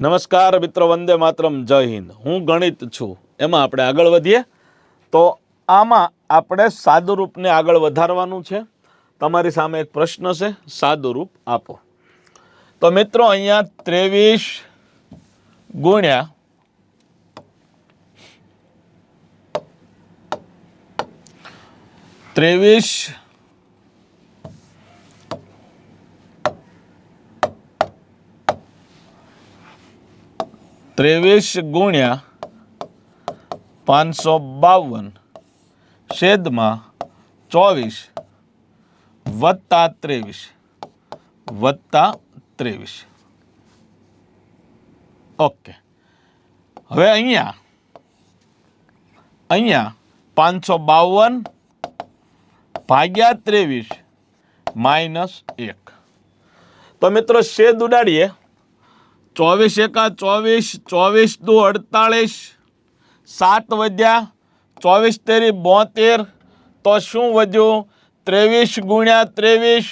નમસ્કાર મિત્રો, વંદે માતરમ, જય હિન્દ. હું ગણિત છું. એમાં આપણે આગળ વધીએ તો આમાં આપણે સાદુરૂપને આગળ વધારવાનું છે. તમારી સામે એક પ્રશ્ન છે, સાદુરૂપ આપો. તો મિત્રો અહીંયા 23 ગુણ્યા 23 ગુણ્યા 552 છેદમાં 24 વત્તા 23. ઓકે, હવે અહીંયા 552 ભાગ્યા 23 માઇનસ 1. તો મિત્રો છેદ ઉડાડીએ. 24 એકા 24, 24 દુ 48, 7 વધ્યા, 24 તેરી 72. તો શું વધ્યું? 23 ગુણ્યા 23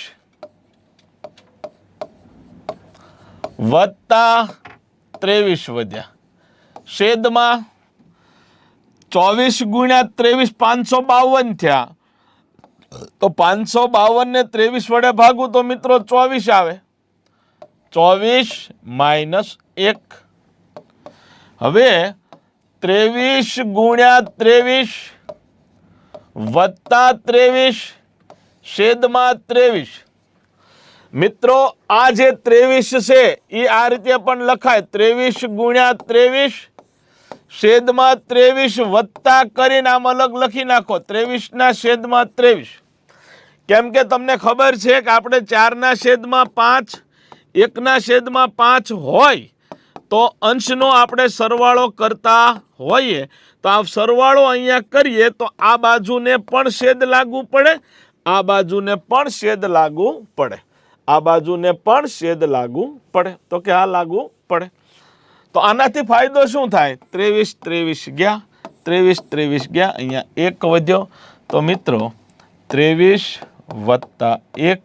વત્તા 23 વધ્યા. છેદમાં 24 ગુણ્યા 23 552 થયા. તો 552 ને 23 વડે ભાગું તો મિત્રો 24 આવે. 24 માઇનસ 1. હવે 23 ગુણ્યા 23 વત્તા 23 છેદમાં 23. મિત્રો આ જે 23 છે એ આ રીતે પણ લખાય. 23 ગુણ્યા 23 છેદમાં 23 વત્તા કરીને આમ અલગ લખી નાખો. 23 ના છેદમાં 23. કેમ કે તમને ખબર છે કે આપણે 4 ના છેદમાં 5, 1 ના છેદમાં 5 હોય તો અંશનો આપણે સરવાળો કરતા હોઈએ. તો આ સરવાળો અહીંયા કરીએ તો આ બાજુને પણ છેદ લાગુ પડે, આ બાજુને પણ છેદ લાગુ પડે, આ બાજુને પણ છેદ લાગુ પડે. તો કે આ લાગુ પડે. તો આનાથી ફાયદો શું થાય? 23 ગયા, 23 ગયા, અહીંયા 1 વધ્યો. તો મિત્રો 23 વત્તા 1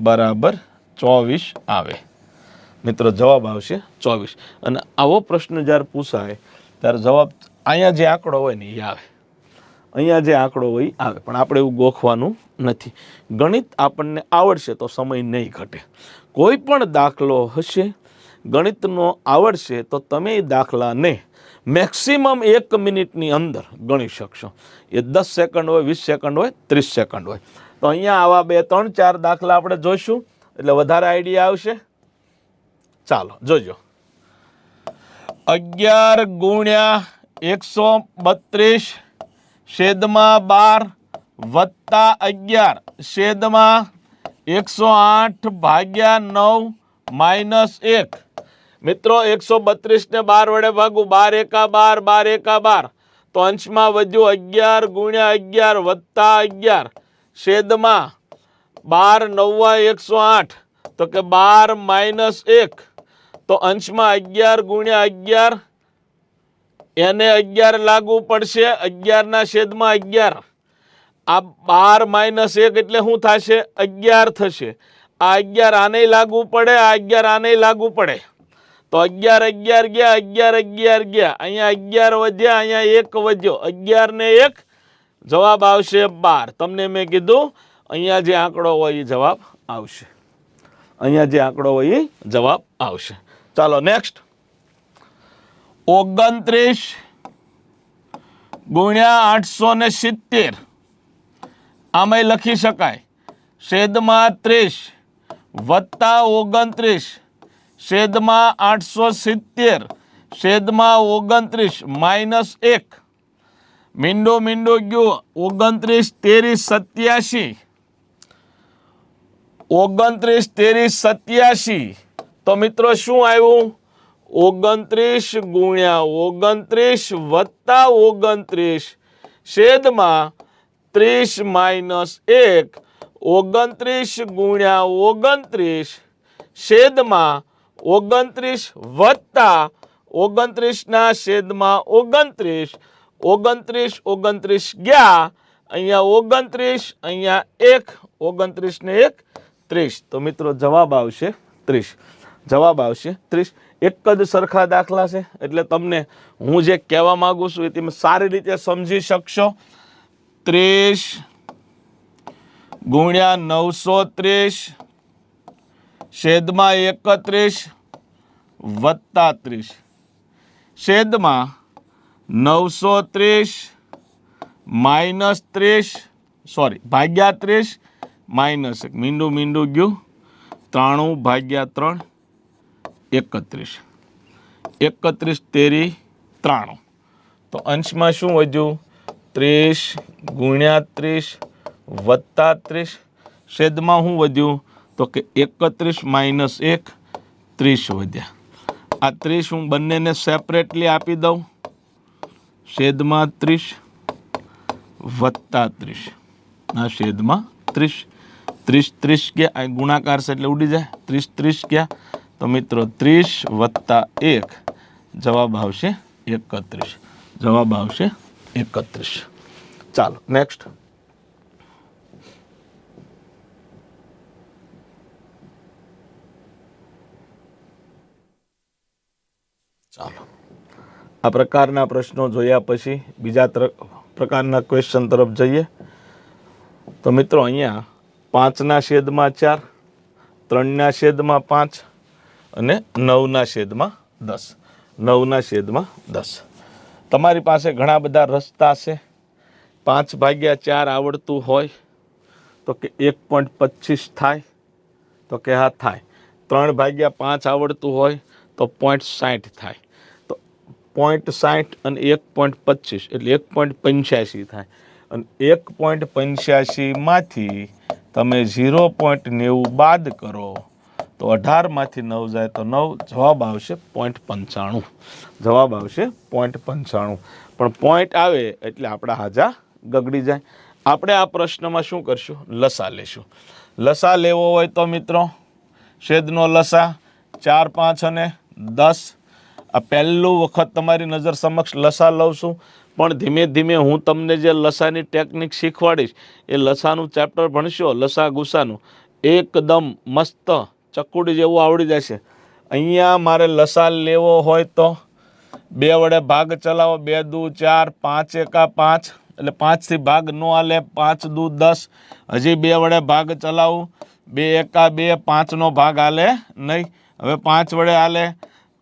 બરાબર 24 આવે. મિત્રો જવાબ આવશે 24. અને આવો પ્રશ્ન જ્યારે પૂછાય ત્યારે જવાબ અહીંયા જે આંકડો હોય ને એ આવે, અહીંયા જે આંકડો હોય એ આવે. પણ આપણે એવું ગોખવાનું નથી. ગણિત આપણને આવડશે તો સમય નહીં ઘટે. કોઈ પણ દાખલો હશે ગણિતનો આવડશે તો તમે એ દાખલાને મેક્સિમમ 1 મિનિટની અંદર ગણી શકશો. એ 10 સેકન્ડ હોય, 20 સેકન્ડ હોય, 30 સેકન્ડ હોય. તો અહીંયા આવા 2, 3, 4 દાખલા આપણે જોઈશું એટલે વધારે આઈડિયા આવશે. ચાલો જોજો. 11 ગુણ્યા 132 છેદમાં 12 વત્તા 11 છેદમાં 108 ભાગ્યા 9 માઇનસ 1. મિત્રો 132 ને 12 વડે ભાગું. 12 એકા 12, 12 એકા 12. તો અંશમાં વધ્યું 11 ગુણ્યા 11 વત્તા 11 છેદમાં 12 9 108. તો કે 12 માઇનસ 1. તો અંશમાં 11 ગુણ્યા 11 એને 11 લાગુ પડશે. 11 ના છેદમાં 11. આ 12 માઇનસ 1 એટલે શું થશે? 11 થશે. આ 11 આને લાગુ પડે, આ 11 આને લાગુ પડે. તો 11 ગયા, 11 ગયા. અહીંયા 11 વધ્યા, અહીંયા 1 વધ્યો. 11 ને 1 જવાબ આવશે 12. તમને મેં કીધું અહીંયા જે આંકડો હોય એ જવાબ આવશે. અહીંયા જે આંકડો હોય એ જવાબ આવશે. ચાલો નેક્સ્ટ. 29 ગુણ્યા 870 આમાંય લખી શકાય. છેદમાં 30 વત્તા 29 છેદમાં 870 છેદમાં 29 માઇનસ 1. મીંડો ગયો. 29 તેરી 87. 29 તેરી 87. તો મિત્રો શું આવ્યું? 29 ગુણ્યા 29 વત્તા 29 છેદમાં 30 માઇનસ 1. 29 ગુણ્યા 29 છેદમાં 29 વત્તા 29 ના છેદમાં 29. 29 ગયા, અહીંયા 29, અહીંયા 1, 29 ને 1 30. તો મિત્રો જવાબ આવશે 30. જવાબ આવશે 30. એક જ સરખા દાખલા છે, એટલે તમને હું જે કહેવા માંગુ છું એ તમે સારી રીતે સમજી શકશો. 30 ગુણ્યા 930 છેદમાં 31 વત્તા 30 છેદમાં 930 માઇનસ 30 ભાગ્યા 30 માઇનસ 1 મીંડું ગયું 93 ભાગ્યા 3 31 31 તેરી 93. તો અંશમાં શું વધ્યું? 30 ગુણ્યા 30 વત્તા 30 છેદમાં શું વધ્યું? તો કે 31 માઇનસ 1 30 વધ્યા. આ 30 હું બંનેને સેપરેટલી આપી દઉં. છેદમાં 30 વત્તા 30 આ છેદમાં 30 30 ગયા, આ ગુણાકાર છે એટલે ઉડી જાય. 30 ગયા. તો મિત્રો 30 વત્તા 1 જવાબ આવશે 31. જવાબ આવશે 31. ચાલો નેક્સ્ટ. ચાલો આ પ્રકારના પ્રશ્નો જોયા પછી બીજા પ્રકારના ક્વેશ્ચન તરફ જઈએ. તો મિત્રો અહીંયા 5ના છેદમાં 4, 3ના છેદમાં 5 અને 9ના છેદમાં 10. 9ના છેદમાં 10. તમારી પાસે ઘણા બધા રસ્તા છે. 5 ભાગ્યા 4 આવડતું હોય તો કે 1.25 થાય, તો કે હા થાય. 3 ભાગ્યા 5 આવડતું હોય તો 0.60 થાય. તો 0.60 અને 1.25 એટલે 1.85 થાય. અને 1.85 માંથી તમે 0.90 બાદ કરો તો 18માંથી 9 જાય તો 9. જવાબ આવશે 0.95. જવાબ આવશે 0.95. પણ પોઈન્ટ આવે એટલે આપણા હાજા ગગડી જાય. આપણે આ પ્રશ્નમાં શું કરશું? લસા લેશું. લસા લેવો હોય તો મિત્રો છેદનો લસા 4, 5 અને 10. આ પહેલું વખત તમારી નજર સમક્ષ લસા લઉં છું, પણ ધીમે ધીમે હું તમને જે લસાની ટેકનિક શીખવાડીશ એ લસાનું ચેપ્ટર ભણશો, લસા ગુસાનું એકદમ મસ્ત ચકુડી જેવું આવડી જશે. અહીંયા મારે લસા લેવો હોય તો 2 વડે ભાગ ચલાવો. 2 દુ 4, 5 એકા 5 એટલે 5થી ભાગ ન હાલે. 5 દુ 10. હજી 2 વડે ભાગ ચલાવું. 2 એકા 2, 5નો ભાગ હાલે નહીં. હવે 5 વડે હાલે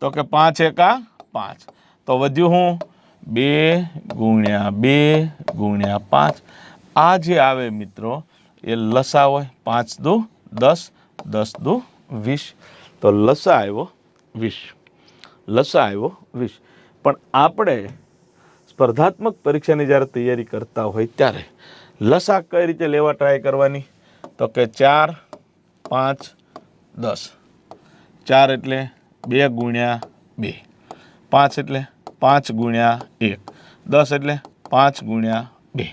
તો કે 5 એકા 5. તો વધ્યું હું 2 ગુણ્યા 2 ગુણ્યા 5. આ જે આવે મિત્રો એ લસા હોય. 5 દુ 10, 10 દુ 20. તો લસા આવ્યો 20. લસા આવ્યો 20. પણ આપણે સ્પર્ધાત્મક પરીક્ષાની જ્યારે તૈયારી કરતા હોય ત્યારે લસા કઈ રીતે લેવા ટ્રાય કરવાની? તો કે 4, 5, 10. 4 એટલે 2 ગુણ્યા 2. 5 એટલે 5 ગુણ્યા 1. 10 એટલે 5 ગુણ્યા 2.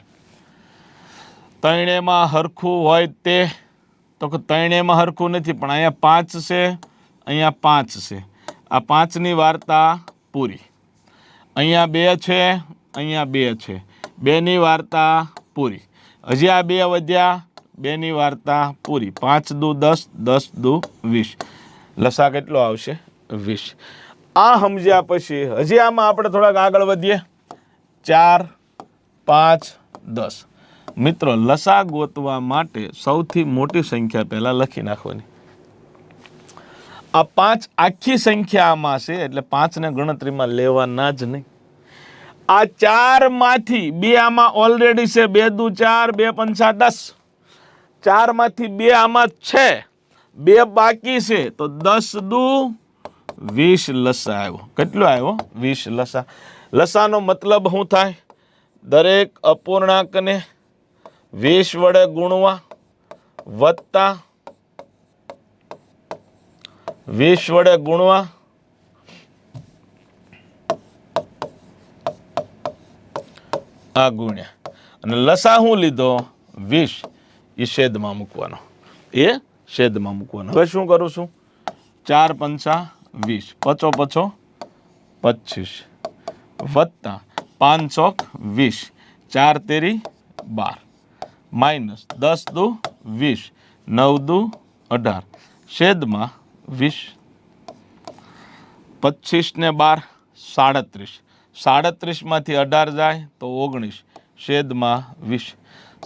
ત્રણેયમાં હરખું હોય તે, તો કે ત્રણેયમાં હરખું નથી, પણ અહીંયા 5 છે, અહીંયા 5 છે. આ 5ની વાર્તા પૂરી. અહીંયા 2 છે, અહીંયા 2 છે. 2ની વાર્તા પૂરી. હજી આ 2 વધ્યા, 2ની વાર્તા પૂરી. 5 દુ 10, 10 દુ 20. લસા કેટલો આવશે? 20. આ સમજ્યા પછી હજી આમાં આપણે થોડાક આગળ વધીએ. 4, 5, 10. મિત્રો લસા ગોતવા માટે સૌથી મોટી સંખ્યા પહેલા લખી નાખવાની. આ 5 આખી સંખ્યા આમાં છે એટલે 5ને ગણતરીમાં લેવાના જ નહીં. આ 4 માંથી 2 આમાં ઓલરેડી છે. 2 દુ 4, 2 પંચા 10. 4 માંથી 2 આમાં છે, 2 બાકી છે. તો 10 દુ 20 લસા આવ્યો. કેટલો આવ્યો? 20 લસા. લસાનો મતલબ શું થાય? દરેક અપૂર્ણાંકને 20 વડે ગુણવા વત્તા 20 વડે ગુણવા આ ગુણ્યા. અને લસા શું લીધો? 20. એ છેદમાં મૂકવાનો. એ છેદમાં મૂકવાનો. હવે શું કરું છું? 4 પંચા 20, પચો પચો 25 વત્તા 5 ચોક 20, 4 તેરી 12 માઇનસ 10 દુ 20, 9 દુ 18 છેદમાં 20. 25 ને 12 37, 37માંથી 18 જાય તો 19, છેદમાં 20.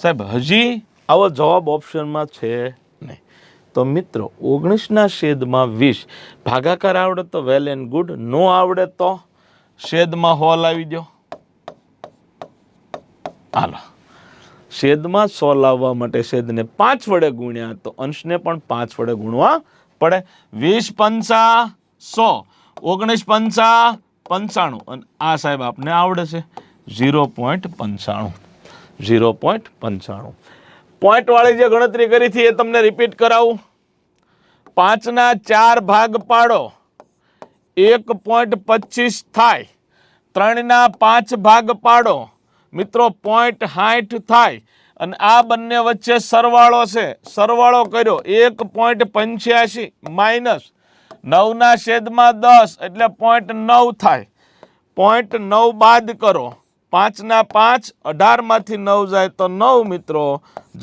સાહેબ હજી આવો જવાબ ઓપ્શનમાં છે નહીં. તો મિત્રો 19ના છેદમાં 20 ભાગાકાર આવડે તો વેલ એન્ડ ગુડ, નો આવડે તો છેદમાં હોલ આવી દો. હાલો, છેદમાં 100 લાવવા માટે છેદને 5 વડે ગુણ્યા તો અંશને પણ 5 વડે ગુણવા પડે. 20 પંચા 100, 19 પંચા 95, અને આ સાહેબ આપને આવડે છે 0.95. 0.95 પોઈન્ટ વાળી જે ગણતરી કરી હતી એ તમને રિપીટ કરાવું. 5ના 4 ભાગ પાડો 1.25 થાય. 3ના 5 ભાગ પાડો મિત્રો 0.60 થાય. અને આ બંને વચ્ચે સરવાળો છે, સરવાળો કર્યો 1.85 માઇનસ 9ના છેદમાં 10 એટલે 0.9 થાય. 0.9 બાદ કરો, 5ના 5, 18માંથી 9 જાય તો 9 મિત્રો,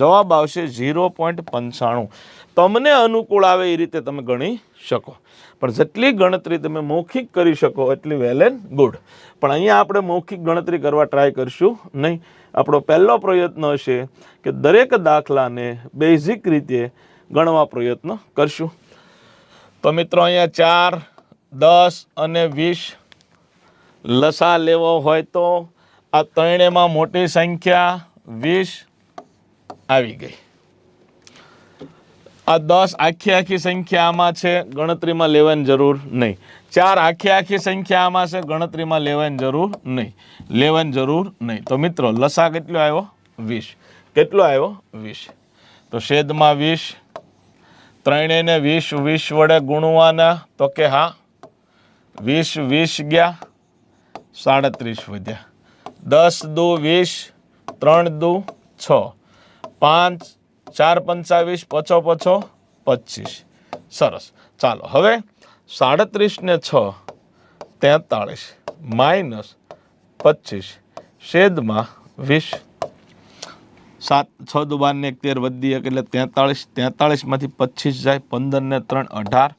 જવાબ આવશે 0.95. તમને અનુકૂળ આવે એ રીતે તમે ગણી શકો, પણ જેટલી ગણતરી તમે મૌખિક કરી શકો એટલી વેલ એન્ડ ગુડ. પણ અહીંયા આપણે મૌખિક ગણતરી કરવા ટ્રાય કરશું નહીં. આપણો પહેલો પ્રયત્ન હશે કે દરેક દાખલાને બેઝિક રીતે ગણવા પ્રયત્ન કરશું. તો મિત્રો અહીંયા 4, 10 અને 20 લસા લેવો હોય તો આ ત્રણેયમાં મોટી સંખ્યા 20 આવી ગઈ. આ 10 આખી સંખ્યા આમાં છે, ગણતરીમાં લેવાની જરૂર નહીં. 4 આખી સંખ્યા આમાં છે, ગણતરીમાં લેવાની જરૂર નહીં. તો મિત્રો લસા કેટલો આવ્યો? 20. કેટલો આવ્યો? 20. તો છેદમાં 20, ત્રણેયને 20 વડે ગુણવાના તો કે હા, 20 ગયા, 37 વધ્યા. 10 દુ 20, 3 દુ 6, 5, 4 પંચા 20, પચો 25. સરસ. ચાલો હવે 37 ને 6 43 માઇનસ 25 છેદમાં 20. 6 દુ 12 ને 13 વધી એટલે 43. 43માંથી 25 જાય, 15 ને 3 18,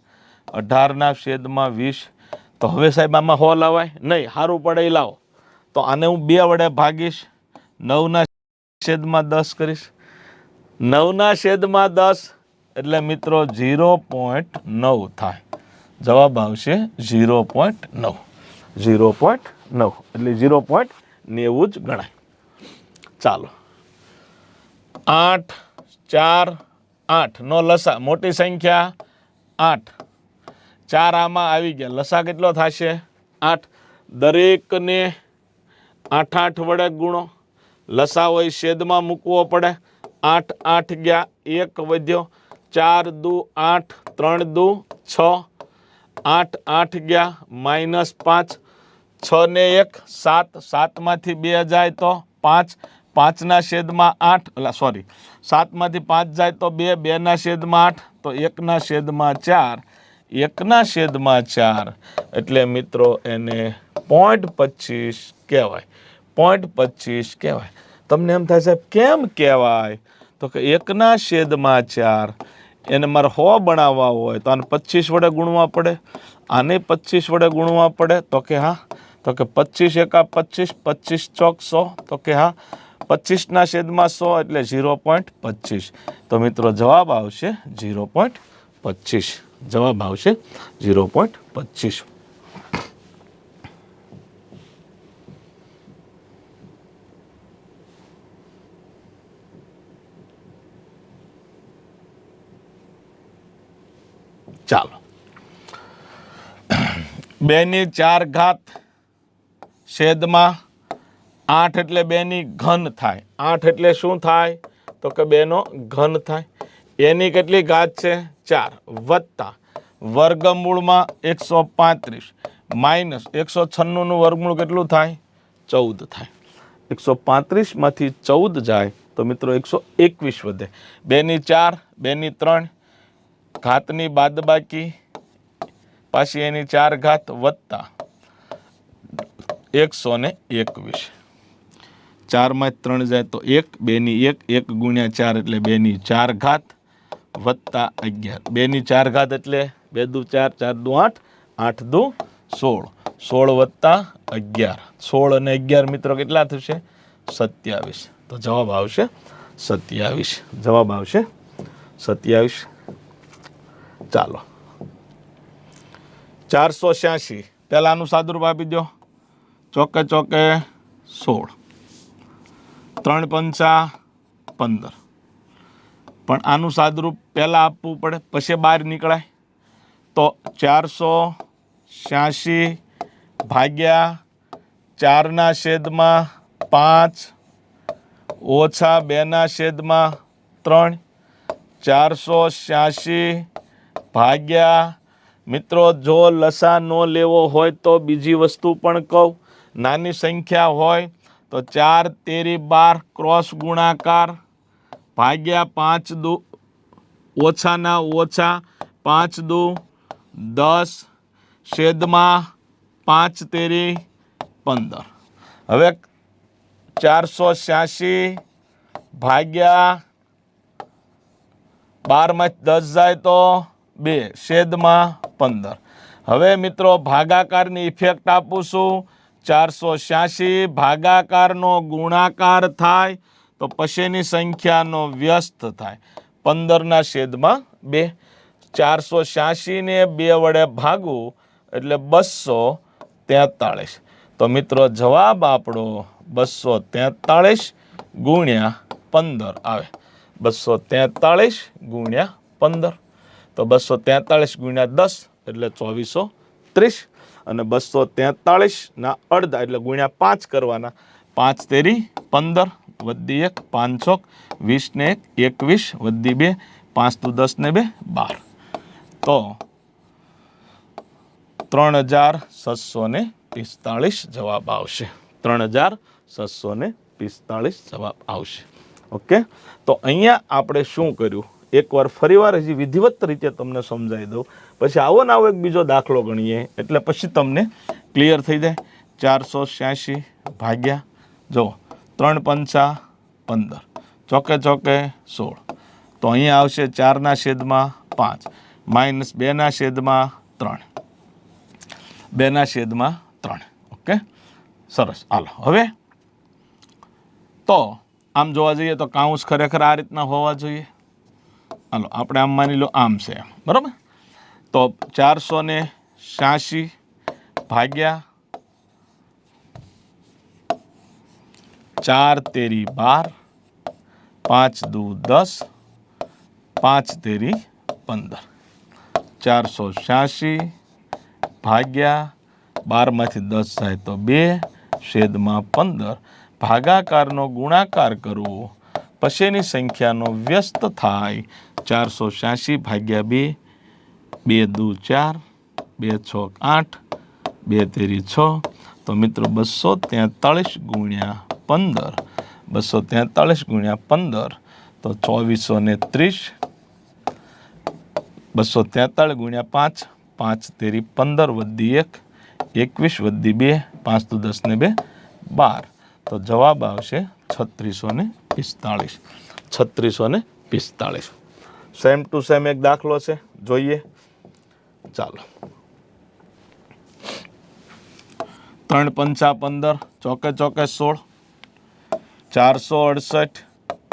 18ના છેદમાં 20. તો હવે સાહેબ આમાં હો લાવાય નહીં, સારું પડે એ લાવો. તો આને હું 2 વડે ભાગીશ, 9ના છેદમાં 10 કરીશ. 9ના છેદમાં 10 એટલે મિત્રો 0.9 થાય. જવાબ આવશે 0.9. 0.9 એટલે 0.90 જ ગણાય. ચાલો 8, 4, 8 નો લસા, મોટી સંખ્યા 8, 4 આમાં આવી ગયા. લસા કેટલો થશે? 8. દરેકને 8 8 વડે ગુણો. લસા હોય છેદમાં મૂકવો પડે. 8 8 ગયા, 1 વધ્યો. 4 દુ 8, 3 દુ 6, 8 8 ગયા, માઇનસ 5, 6 ને 1 7, 7માંથી 2 જાય તો 5, 5ના છેદમાં 8, સોરી 7માંથી 5 જાય તો 2, 2ના છેદમાં 8, તો 1ના છેદમાં 4, 1ના છેદમાં 4 એટલે મિત્રો એને 0.25 કહેવાય. 0.25 કહેવાય. તમને એમ થાય સાહેબ કેમ કહેવાય? તો કે 1ના છેદમાં 4 એને મારે 100 બનાવવા હોય તો આને 25 વડે ગુણવા પડે, આને 25 વડે ગુણવા પડે. તો કે હા, તો કે 25 એકા 25, 25 ચોક 100, તો કે હા, 25ના છેદમાં 100 એટલે 0.25. તો મિત્રો જવાબ આવશે 0.25. જવાબ આવશે 0.25. ચાલો 2/4 છેદમાં 8 એટલે 2ની ઘન થાય. 8 એટલે શું થાય? તો કે 2નો ઘન થાય. એની કેટલી ઘાત છે? 4 વત્તા વર્ગમૂળમાં 135 માઇનસ 196નું વર્ગમૂળ કેટલું થાય? 14 થાય. 135માંથી 14 જાય તો મિત્રો 121 વધે. 2/4, 2/3 ઘાતની બાદબાકી, પાછી એની 4 ઘાત વત્તા 121. 4માંથી 3 જાય તો 1, 2/1, 1 ગુણ્યા 4 એટલે 2/4 ઘાત વત્તા 11. 2/4 ઘાત એટલે 2 દુ 4, 4 દુ 8, 8 દુ 16, 16 વત્તા 11, 16 અને 11 મિત્રો કેટલા થશે? 27. તો જવાબ આવશે 27. જવાબ આવશે 27. ચાલો 486 પહેલાનું સાદુરૂપ આપી દો. ચોકે ચોકે 16, 3 પંચા 15. પણ આનું સાદુરૂપ પહેલાં આપવું પડે પછી બહાર નીકળાય. તો 486 ભાગ્યા 4/5 ઓછા 2/3. 486 ભાગ્યા, મિત્રો જો લસા ન લેવો હોય તો બીજી વસ્તુ પણ કહું. નાની સંખ્યા હોય તો 4 તેરી 12 ક્રોસ ગુણાકાર ભાગ્યા 5 દુ ઓછાના ઓછા 5 દુ 10 છેદમાં 5 તેરી 15. હવે 486 ભાગ્યા 12માંથી 10 જાય તો 2 છેદમાં 15. હવે મિત્રો ભાગાકારની ઇફેક્ટ આપું છું. 486 ભાગાકારનો ગુણાકાર થાય તો પછીની સંખ્યાનો વ્યસ્ત થાય. 15/2. 486 ને 2 વડે ભાગવું એટલે 243. તો મિત્રો જવાબ આપણો 243 ગુણ્યા 15 આવે. 243 ગુણ્યા 15. તો 243 ગુણ્યા 10 એટલે 2430. અને 243 અડધા એટલે ગુણ્યા 5 કરવાના. 5 તેરી 15 વધી 1 5 ચોક 20 ને 1 21 વધી 2 5 દુ 10 ને 2 12. તો 3645 જવાબ આવશે. 3645 જવાબ આવશે. ઓકે. તો અહીંયા આપણે શું કર્યું એકવાર ફરીવાર હજી વિધિવત રીતે તમને સમજાવી દઉં, પછી આવો ને આવો એક બીજો દાખલો ગણીએ એટલે પછી તમને ક્લિયર થઈ જાય. 486 ભાગ્યા જો 3 પંચા 15 ચોકે ચોકે 16. તો અહીંયા આવશે 4/5 માઇનસ 2/3 2/3. ઓકે સરસ. હાલો હવે તો આમ જોવા જઈએ તો કાઉન્સ ખરેખર આ રીતના હોવા જોઈએ. હાલો આપણે આમ માની લો આમ છે બરાબર. તો 486 ભાગ્યા 4 તેરી 12 5 દુ 10 5 તેરી 15. 486 ભાગ્યા 12માંથી 10 જાય તો 2 છેદમાં 15. ભાગાકારનો ગુણાકાર કરવો પછીની સંખ્યાનો વ્યસ્ત થાય. 486 ભાગ્યા 2 2 દુ 4 2 છોક 8 2 તેરી 6. તો મિત્રો 243 ગુણ્યા 15 243 ગુણ્યા 15 તો 2430. 243 ગુણ્યા 5 5 તેરી 15 વધી 1 21 વધી 2 5 દુ 10 ને 2 12. તો જવાબ આવશે 3645. 3645. સેમ ટુ સેમ એક દાખલો છે જોઈએ. ચાલો 3 પંચા 15 ચોકે ચોકે 16. 468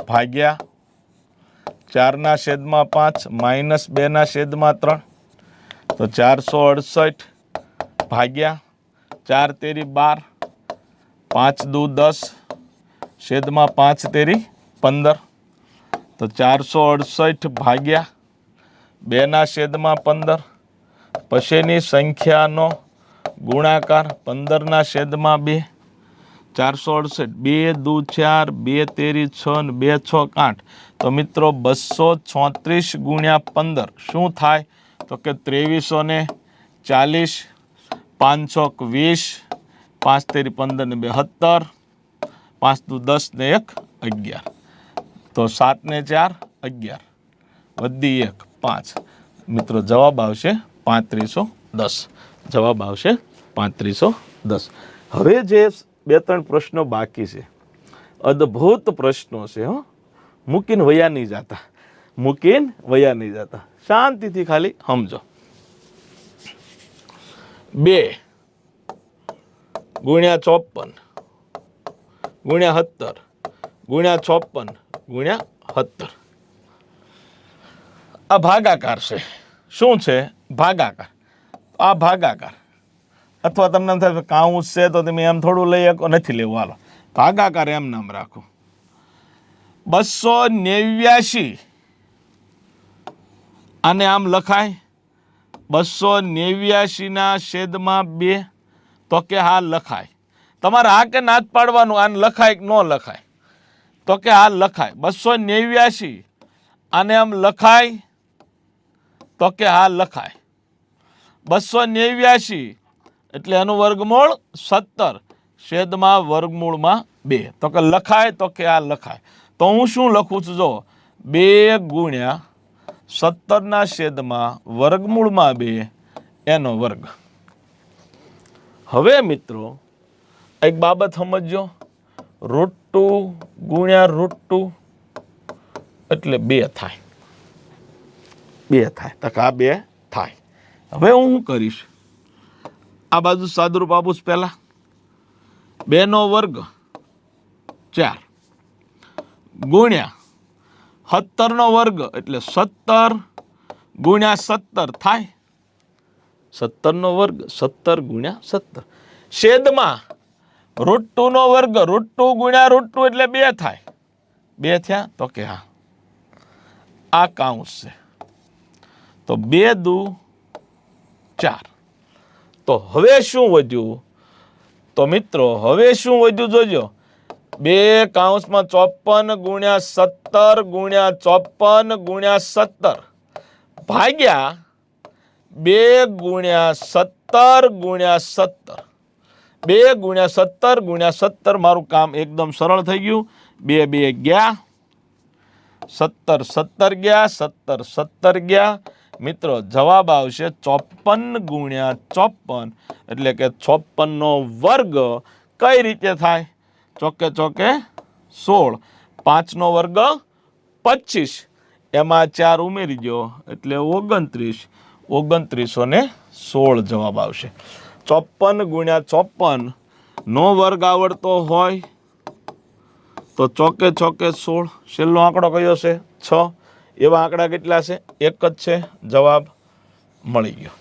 ભાગ્યા 4/5 માઇનસ 2/3. તો 468 ભાગ્યા 4 તેરી 12 5 દુ 10 છેદમાં 5 તેરી 15. તો 468 ભાગ્યા 2/15 પછીની સંખ્યાનો ગુણાકાર 15/2. 468 2 દુ 4 2 તેરી 6 ને 2 છોક 8. તો મિત્રો 236 ગુણ્યા 15 શું થાય? તો કે 2340. 5 છોક 20 5 તેરી 15 ને 2 17 5 દુ 10 ને 1 11. તો 7 ને 4 11 વધી 1 5. મિત્રો જવાબ આવશે 3510. જવાબ આવશે 3510. હવે જે 2-3 પ્રશ્નો બાકી છે, અદ્ભુત પ્રશ્નો છે હો. મૂકીને વયા નહીં જતા, મૂકીને વયા નહીં જતા. શાંતિથી ખાલી સમજો. 2 ગુણ્યા 54 ગુણ્યા 17 ગુણ્યા 56 ગુણ્યા 17. આ ભાગાકાર છે. શું છે? ભાગાકાર. આ ભાગાકાર અથવા તમને એમ થાય કાઉન્સ છે તો તમે એમ થોડું લઈ શકો, નથી લેવું. હાલો ભાગાકાર એમ નામ રાખો. 289 આને આમ લખાય 289 ના છેદમાં 2. તો કે હા લખાય. તમારે હા કે ના જ પાડવાનું. આને લખાય કે ન લખાય? તો કે હા લખાય. 289 આને આમ લખાય? તો કે હા લખાય. 289 એટલે એનું વર્ગમૂળ 17 છેદમાં વર્ગમૂળમાં 2. તો કે લખાય? તો કે આ લખાય. તો હું શું લખું છું? જો 2 ગુણ્યા 17 ના છેદમાં વર્ગમૂળમાં 2 એનો વર્ગ. હવે મિત્રો એક બાબત સમજો. √2 ગુણ્યા √2 એટલે 2 થાય. 2 થાય. તો આ 2 થાય. હવે હું શું કરીશ? આ બાજુ સાદુરૂપ આપું પહેલા. 2 નો વર્ગ 4 ગુણ્યા 17 નો વર્ગ એટલે 17 ગુણ્યા 17 થાય. 17 નો વર્ગ 17 ગુણ્યા 17 છેદમાં √2 નો વર્ગ √2 ગુણ્યા √2 એટલે 2 થાય. 2 થયા? તો કે હા. આ કાઉન્સ છે. તો 2 દુ 4. તો હવે શું વધ્યું? તો મિત્રો હવે શું વધ્યું જોજો. 2 કૌંસમાં 54 ગુણ્યા 17 ગુણ્યા 54 ગુણ્યા 17 ભાગ્યા 2 ગુણ્યા 17 ગુણ્યા 17. 2 ગુણ્યા 17 ગુણ્યા 17. મારું કામ એકદમ સરળ થઈ ગયું. 2 2 ગયા 17 17 ગયા 17 17 ગયા. મિત્રો જવાબ આવશે 54 ગુણ્યા 54 એટલે કે 56 નો વર્ગ. કઈ રીતે થાય? ચોકે ચોકે 16. 5 નો વર્ગ 25. એમાં 4 ઉમેરી દો એટલે 29. 2916 જવાબ આવશે. 54 ગુણ્યા 54 નો વર્ગ આવડતો હોય તો ચોકે ચોકે 16. છેલ્લો આંકડો કયો છે? 6. એવા આંકડા કેટલા છે? એક જ છે. જવાબ મળી ગયો.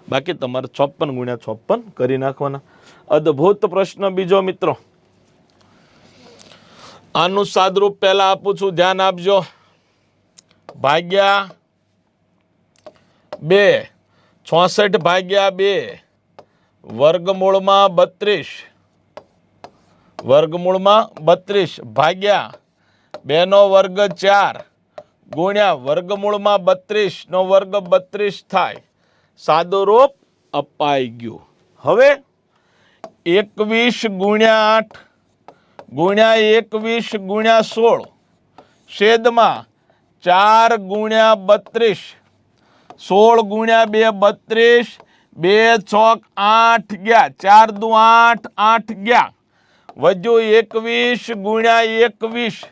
બાકી તમારે 54 ગુણ્યા 54 કરી નાખવાના. અદ્ભુત પ્રશ્ન બીજો મિત્રો. આનું સાદરૂપ પહેલા આપું છું, ધ્યાન આપજો. ભાગ્યા 2 66 ભાગ્યા 2 વર્ગમૂળમાં 32 વર્ગમૂળમાં 32 ભાગ્યા 2 નો વર્ગ 4 ગુણ્યા વર્ગમૂળમાં 32 નો વર્ગ 32 થાય. સાદું રૂપ અપાઈ ગયું. હવે 21 ગુણ્યા 8 ગુણ્યા 21 ગુણ્યા 16 છેદમાં 4 ગુણ્યા 32 16 ગુણ્યા 2 32. 2 ચોક 8 ગયા. 4 દુ 8 8 ગયા. વધ્યું 21 ગુણ્યા 21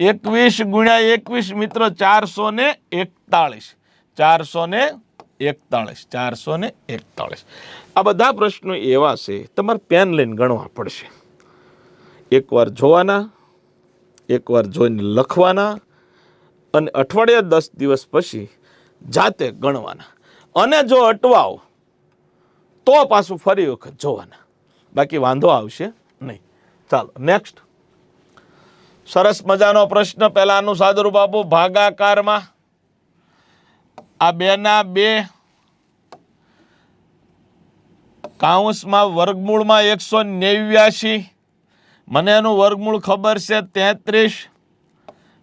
21 ગુણ્યા 21 મિત્રો 441. 441. આ બધા પ્રશ્નો એવા છે તમારે પેન લઈને ગણવા પડશે. એકવાર જોવાના, એકવાર જોઈને લખવાના અને અઠવાડિયા 10 દિવસ પછી જાતે ગણવાના. અને જો અટવાવ તો પાછું ફરી વખત જોવાના. બાકી વાંધો આવશે નહીં. ચાલો નેક્સ્ટ. સરસ મજાનો પ્રશ્ન. પહેલાનું સાદુરૂપ આપો. ભાગાકારમાં આ 2 ના 2 કૌંસમાં વર્ગમૂળમાં 189. મને એનું વર્ગમૂળ ખબર છે 33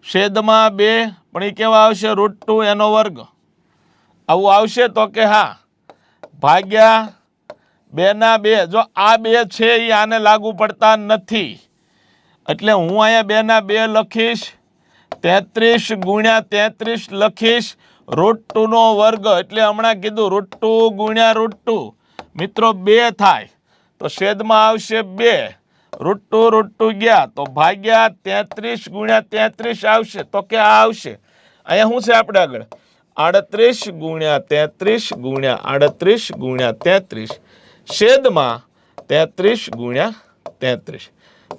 છેદમાં 2. પણ એ કેવા આવશે? √2 એનો વર્ગ. આવું આવશે? તો કે હા. ભાગ્યા 2 ના 2. જો આ 2 છે એ આને લાગુ પડતા નથી એટલે હું અહીંયા 2 ના 2 લખીશ. 33 ગુણ્યા 33 લખીશ. √2 નો વર્ગ એટલે હમણાં કીધું √2 ગુણ્યા √2 મિત્રો 2 થાય. તો છેદમાં આવશે 2. √2 ગયા તો ભાગ્યા 33 ગુણ્યા 33 આવશે. તો કે આ આવશે. અહીંયા શું છે આપણે આગળ? 38 ગુણ્યા 33 ગુણ્યા 38 ગુણ્યા 33 છેદમાં 33 ગુણ્યા 33,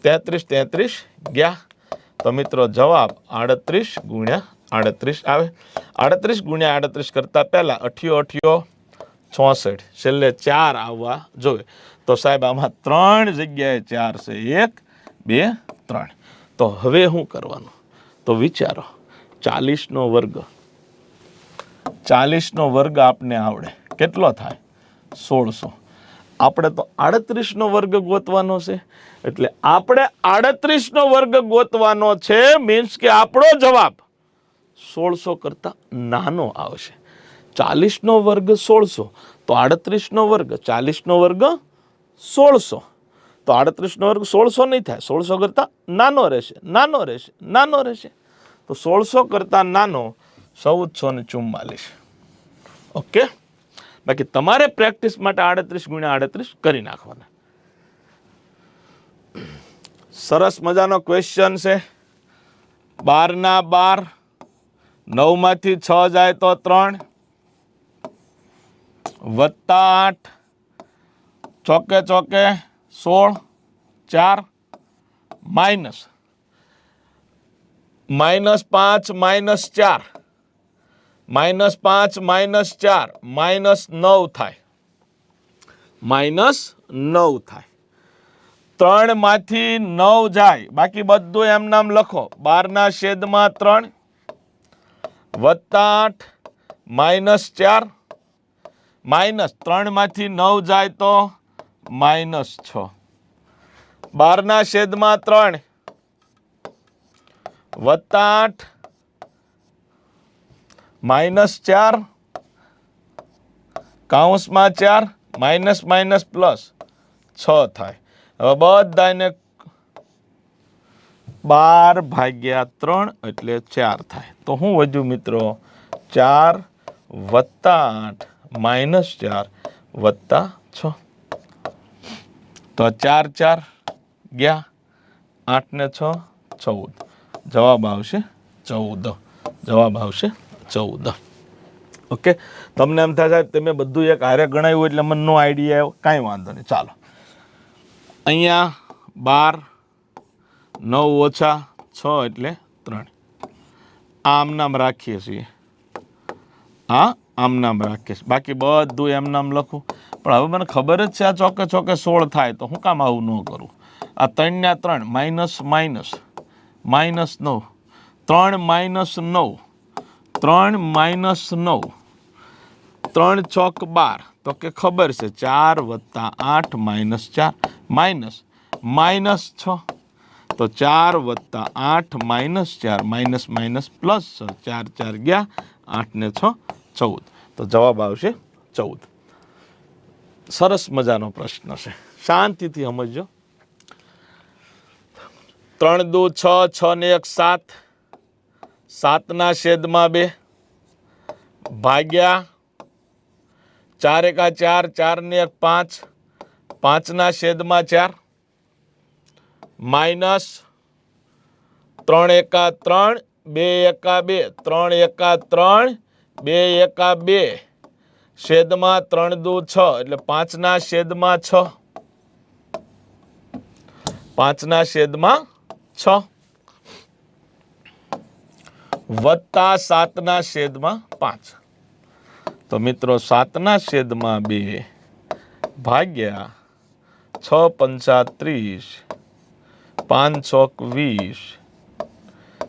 33 33 ગયા. તો મિત્રો જવાબ 38 ગુણ્યા 38 આવે. 38 ગુણ્યા 38 કરતાં પહેલાં 8 8 66, છેલ્લે 4 આવવા જોઈએ. તો સાહેબ આમાં 3 જગ્યાએ 4 છે, 1 2 3. તો હવે શું કરવાનું? તો વિચારો, 40નો વર્ગ, 40નો વર્ગ આપને આવડે, કેટલો થાય? 1600. આપણે તો 38નો વર્ગ ગોતવાનો છે, એટલે આપણે 38નો વર્ગ ગોતવાનો છે. મીન્સ કે આપણો જવાબ 1600 કરતાં નાનો આવશે. 40નો વર્ગ 1600, તો 38નો વર્ગ 40નો વર્ગ 1600. તો 38નો વર્ગ 1600 નહીં થાય, 1600 કરતાં નાનો રહેશે, નાનો રહેશે, નાનો રહેશે. તો 1600 કરતાં નાનો 1444. ઓકે. બાકી તમારે પ્રેક્ટિસ માટે 38 ગુણ્યા 38 કરી નાખવાના. સરસ મજાનો ક્વેશ્ચન છે. 12 ના 12, 9 માંથી 6 જાય તો 3, વત્તા 8, ચોકે ચોકે 16, 4, માઇનસ 5 -4, -5 -4 -9 થાય, -9 થાય. 3 માંથી 9 જાય, બાકી બધું એમ નામ લખો. 12/3 વત્તા 8 -4, -3 માંથી 9 જાય તો -6. 12/3 વત્તા 8 -4 કૌંસમાં 4 માઇનસ માઇનસ પ્લસ 6 થાય. હવે બધાને 12/3 એટલે 4 થાય. તો શું વધ્યું મિત્રો? 4 વત્તા 8 -4 વત્તા 6. તો 4 4 ગયા, 8 ને 6 14. જવાબ આવશે 14. જવાબ આવશે 14. ઓકે. તમને એમ થાય સાહેબ તમે બધું એક હારે ગણાવ્યું એટલે મને નો આઈડિયા આવ્યો, કાંઈ વાંધો નહીં. ચાલો, અહીંયા 12, 9 ઓછા 6 એટલે 3. આમ નામ રાખીએ છીએ, આમ નામ રાખીએ છીએ. બાકી બધું એમ નામ લખું. પણ હવે મને ખબર જ છે આ ચોકે ચોકે 16 થાય, તો હું કામ આવું ન કરું? આ 3 ના 3 માઇનસ માઇનસ -9, 3 -9, 3 -9, 3 ચોક 12. તો કે ખબર છે 4 વત્તા 8 -4 -6. તો 4 વત્તા 8 -4 માઇનસ માઇનસ પ્લસ 4 4 ગયા, 8 ને 6 14. તો જવાબ આવશે 14. સરસ મજાનો પ્રશ્ન છે, શાંતિથી સમજો. 3 દુ 6, 6 ને 1 7, 7/2 ભાગ્યા 4 એકા 4, 4 ને 1 5, 5/4 માઇનસ 3 એકા 3, 2 એકા 2, 3 એકા 3, 2 એકા 2, છેદમાં 3 દુ 6 એટલે 5/6, 5/6 વત્તા 7/5. તો મિત્રો 7/2 ભાગ્યા 6 પંચા 30, 5 ચોક 20,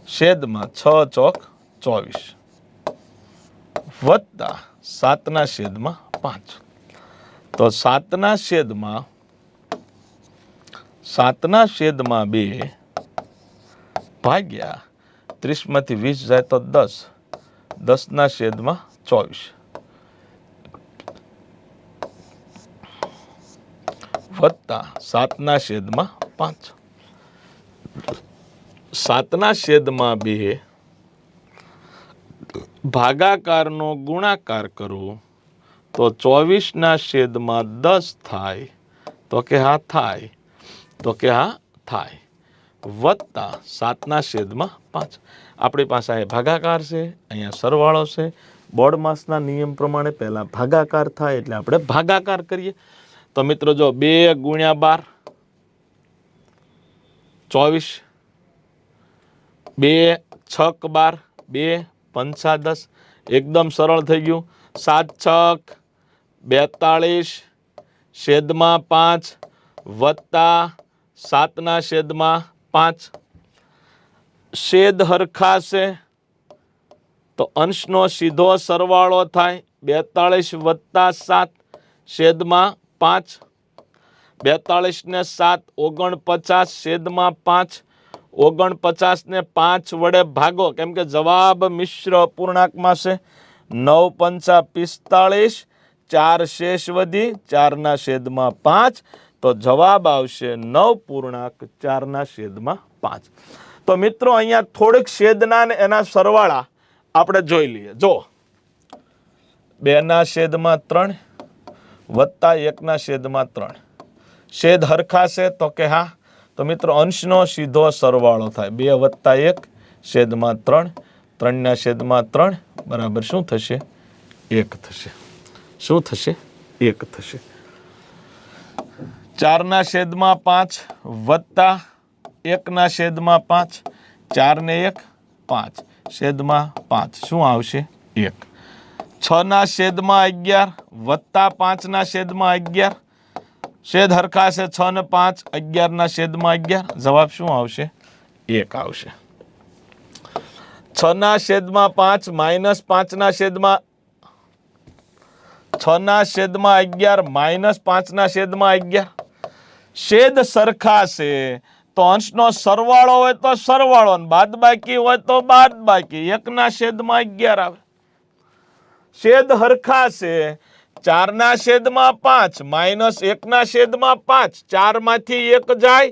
છેદમાં 6 ચોક 24 વત્તા 7/5. તો 7/2 ભાગ્યા 30 માંથી 20 જાય તો 10, 10/24 વત્તા 7/5. 7/2 ભાગાકારનો ગુણાકાર કરું તો 24/10 થાય. તો કે હા થાય, તો કે હા થાય, વત્તા 7/5. આપણી પાસે આ ભાગાકાર છે, અહીંયા સરવાળો છે. બોર્ડ માસના નિયમ પ્રમાણે પહેલાં ભાગાકાર થાય એટલે આપણે ભાગાકાર કરીએ. તો મિત્રો જો 2 ગુણ્યા 12 24, 2 છક 12, 2 પંચા 10, એકદમ સરળ થઈ ગયું. 7 છક 42 છેદમાં 5 વત્તા 7/5. છેદ હરખા છે તો અંશનો સીધો સરવાળો થાય 42 વત્તા 7 છેદમાં 5. 42 ને 7 49 છેદમાં 5. 49 ને 5 વડે ભાગો કેમ કે જવાબ મિશ્ર અપૂર્ણાંકમાં છે. 9 પંચા 45, 4 શેષ વધી 4/5. તો જવાબ આવશે 9.4/5. તો મિત્રો અહીંયા થોડીક છેદના ને એના સરવાળા આપણે જોઈ લઈએ. જો 2/3 વત્તા 1/3. છેદ હરખા છે તો કે હા. તો મિત્રો અંશનો સીધો સરવાળો થાય 2 વત્તા 1 છેદમાં 3. 3/3 બરાબર શું થશે? 1 થશે. શું થશે? 1 થશે. 4/5 વત્તા 1/5. 4 ને 1 5 છેદમાં 5 શું આવશે? 1. 6/11 વત્તા 5/11. છેદ હરખા છે 6 ને 5 11/11. જવાબ શું આવશે? 1 આવશે. 6/5 માઇનસ 5/11 માઇનસ 5/11. છેદ સરખા છે તો અંશનો સરવાળો હોય તો સરવાળો, બાદબાકી હોય તો બાદબાકી. 1/11 આવે. છેદ હરખા છે 4/5 માઇનસ 1/5. 4 માંથી 1 જાય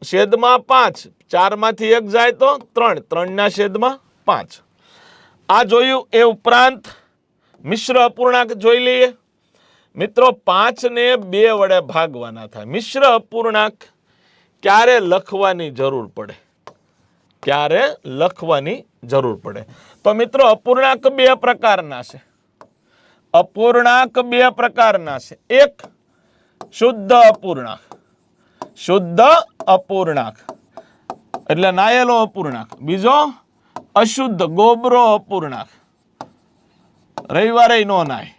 છેદમાં 5. 4 માંથી 1 જાય તો 3. 3/5. આ જોયું. એ ઉપરાંત મિશ્ર અપૂર્ણાંક જોઈ લઈએ. મિત્રો 5 ને 2 વડે ભાગવાના થાય. મિશ્ર અપૂર્ણાંક ક્યારે લખવાની જરૂર પડે? ક્યારે લખવાની જરૂર પડે? તો મિત્રો અપૂર્ણાંક 2 પ્રકારના છે. અપૂર્ણાંક 2 પ્રકારના છે. એક શુદ્ધ અપૂર્ણાંક. શુદ્ધ અપૂર્ણાંક એટલે નાયેલો અપૂર્ણાંક. બીજો અશુદ્ધ ગોબરો અપૂર્ણાંક. રવિવારે નો નાય.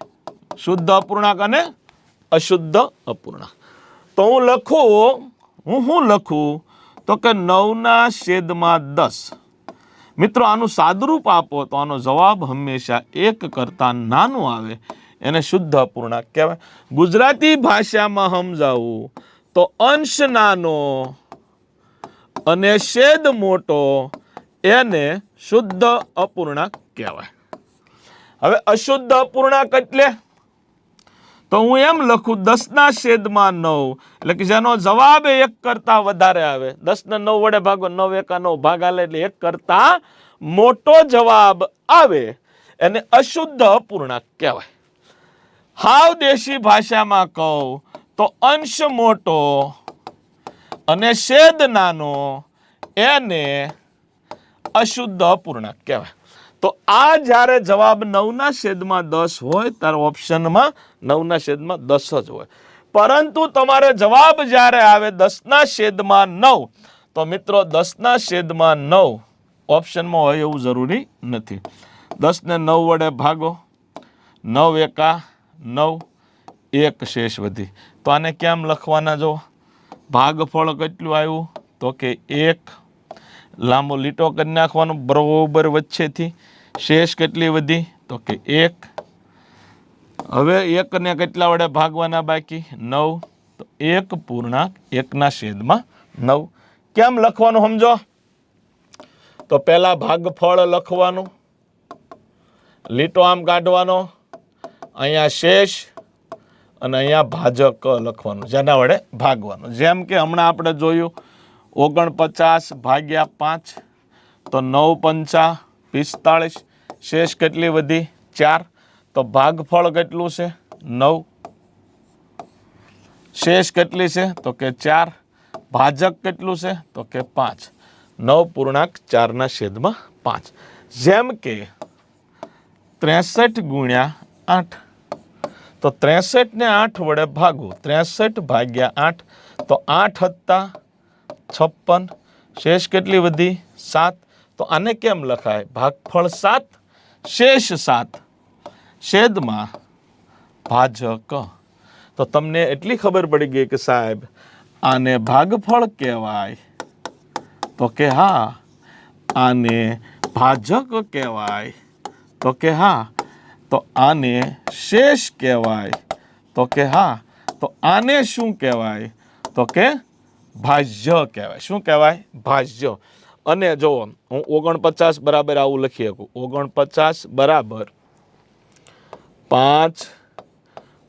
શુદ્ધ અપૂર્ણાંક અને અશુદ્ધ અપૂર્ણાંક. તો હું લખું તો કે 9/10. મિત્રો આનું સાદુરૂપ આપો તો આનો જવાબ હંમેશા 1 કરતા નાનું આવે. એને શુદ્ધ અપૂર્ણાંક કહેવાય. ગુજરાતી ભાષામાં સમજાવું તો અંશ નાનો અને છેદ મોટો એને શુદ્ધ અપૂર્ણાંક કહેવાય. હવે અશુદ્ધ અપૂર્ણાંક એટલે તો હું એમ લખું 10/9 એટલે કે જેનો જવાબ 1 કરતા વધારે આવે. 10 ને 9 વડે ભાગો 9 એકા 9 ભાગાલે એટલે 1 કરતા મોટો જવાબ આવે એને અશુદ્ધ અપૂર્ણાંક કહેવાય. હાવ દેશી ભાષામાં કહું તો અંશ મોટો અને છેદ નાનો એને અશુદ્ધ અપૂર્ણાંક કહેવાય. તો આ જ્યારે જવાબ 9/10 હોય ત્યારે ઓપ્શનમાં 9/10 જ હોય. પરંતુ તમારે જવાબ જ્યારે આવે 10/9 તો મિત્રો 10/9 ઓપ્શનમાં હોય એવું જરૂરી નથી. 10 ને 9 વડે ભાગો 9 એકા 9 1 શેષ વધી. તો આને કેમ લખવાના? જો ભાગફળ કેટલું આવ્યું તો કે 1. લાંબો લીટો કરી નાખવાનો બરોબર વચ્ચેથી. શેષ કેટલી વધી તો કે 1. હવે 1 ને કેટલા વડે ભાગવાના બાકી? 9. તો 1.1/9. કેમ લખવાનું સમજો? તો પહેલા ભાગફળ લખવાનું, લીટો આમ કાઢવાનો, અહીંયા શેષ અને અહીંયા ભાજક લખવાનું જેના વડે ભાગવાનું. જેમ કે હમણાં આપણે જોયું 49/5 તો 9 પંચા 45. શેષ કેટલી વધી? 4. તો ભાગફળ કેટલું છે? 9. શેષ કેટલી છે? તો કે 4. ભાજક કેટલું છે? તો કે 5. 9.4/5. જેમ કે 63 × 8. તો 63 ને 8 વડે ભાગો, 63 ભાગ્યા 8, તો 8 હતા 56, શેષ કેટલી વધી 7. તો આને કેમ લખાય? ભાગફળ 7 શેષ 7 છેદમાં ભાજક. તો તમને એટલી ખબર પડી ગઈ કે સાહેબ આને ભાગફળ કહેવાય, તો કે હા. આને ભાજક કહેવાય, તો કે હા. તો આને શેષ કહેવાય, તો કે હા. તો આને શું કહેવાય? તો કે ભાજ્ય કહેવાય. શું કહેવાય? ભાજ્ય. અને જો હું 49 બરાબર આવું લખી શકું, 49 બરાબર 5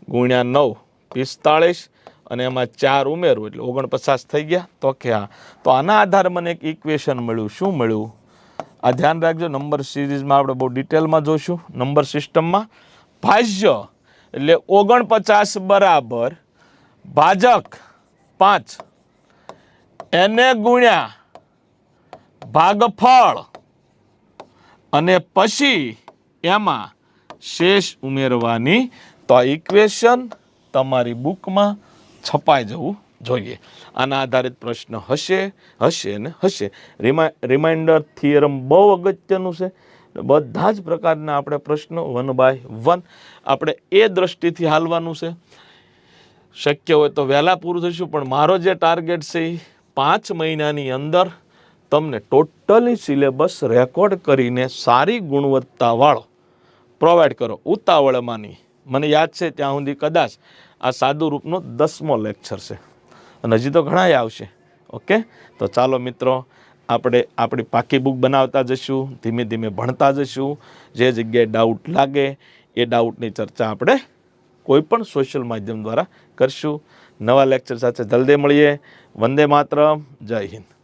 ગુણ્યા 9 45, અને એમાં 4 ઉમેરવું એટલે 49 થઈ ગયા, તો કે હા. તો આના આધારે મને એક ઇક્વેશન મળ્યું. શું મળ્યું? આ ધ્યાન રાખજો, નંબર સિરીઝમાં આપણે બહુ ડિટેલમાં જોઈશું. નંબર સિસ્ટમમાં ભાજ્ય એટલે 49 બરાબર ભાજક 5 એને ગુણ્યા ભાગફળ, અને પછી એમાં શેષ ઉમેરવાની. તો આ ઇક્વેશન તમારી બુકમાં છપાઈ જવું જોઈએ. આના આધારિત પ્રશ્ન હશે ને હશે. રિમાઇન્ડર થિયરમ બહુ અગત્યનું છે. બધા જ પ્રકારના આપણે પ્રશ્નો 1 by 1 આપણે એ દ્રષ્ટિથી હાલવાનું છે. શક્ય હોય તો વહેલા પૂરું થઈશું, પણ મારો જે ટાર્ગેટ છે એ 5 મહિનાની અંદર તમને ટોટલી સિલેબસ રેકોર્ડ કરીને સારી ગુણવત્તાવાળો પ્રોવાઈડ કરો. ઉતાવળમાંની મને યાદ છે ત્યાં સુધી કદાચ આ સાદું રૂપનો 10મો લેક્ચર છે, અને હજી તો ઘણાય આવશે. ઓકે, તો ચાલો મિત્રો, આપણે આપણી પાકી બુક બનાવતા જઈશું, ધીમે ધીમે ભણતા જઈશું. જે જગ્યાએ ડાઉટ લાગે એ ડાઉટની ચર્ચા આપણે કોઈ પણ સોશિયલ માધ્યમ દ્વારા કરશું. નવા લેક્ચર સાથે જલ્દી મળીએ. વંદે માતરમ. જય હિન્દ.